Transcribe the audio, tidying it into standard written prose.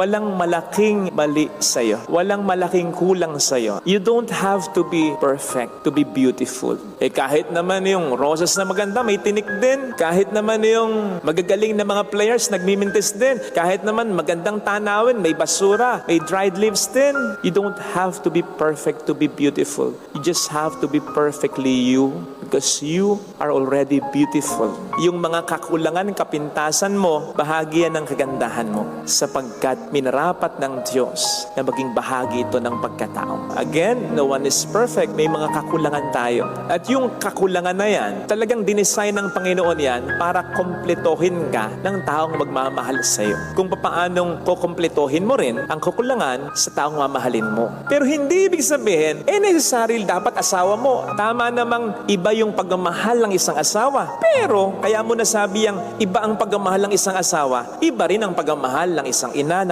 Walang malaking mali sa'yo. Walang malaking kulang sa'yo. You don't have to be perfect to be beautiful. Kahit naman yung roses na maganda, may tinik din. Kahit naman yung magagaling na mga players, nagmimintis din. Kahit naman magandang tanawin, may basura, may dried leaves din. You don't have to be perfect to be beautiful. You just have to be perfectly you because you are already beautiful. Yung mga kakulangan, kapintasan mo, bahagi yan ng kagandahan mo sapagkat minarapat ng Diyos na maging bahagi ito ng pagkatao. Again, no one is perfect. May mga kakulangan tayo. At yung kakulangan na yan, talagang dinesign ng Panginoon yan para kompletohin ka ng taong magmamahal sa iyo. Kung paanong kukompletohin mo rin ang kakulangan sa taong mamahalin mo. Pero hindi ibig sabihin, necessary dapat asawa mo. Tama namang iba yung pagmamahal ng isang asawa. Pero, kaya mo nasabi ang iba ang pagmamahal ng isang asawa, iba rin ang pagmamahal ng isang ina, ng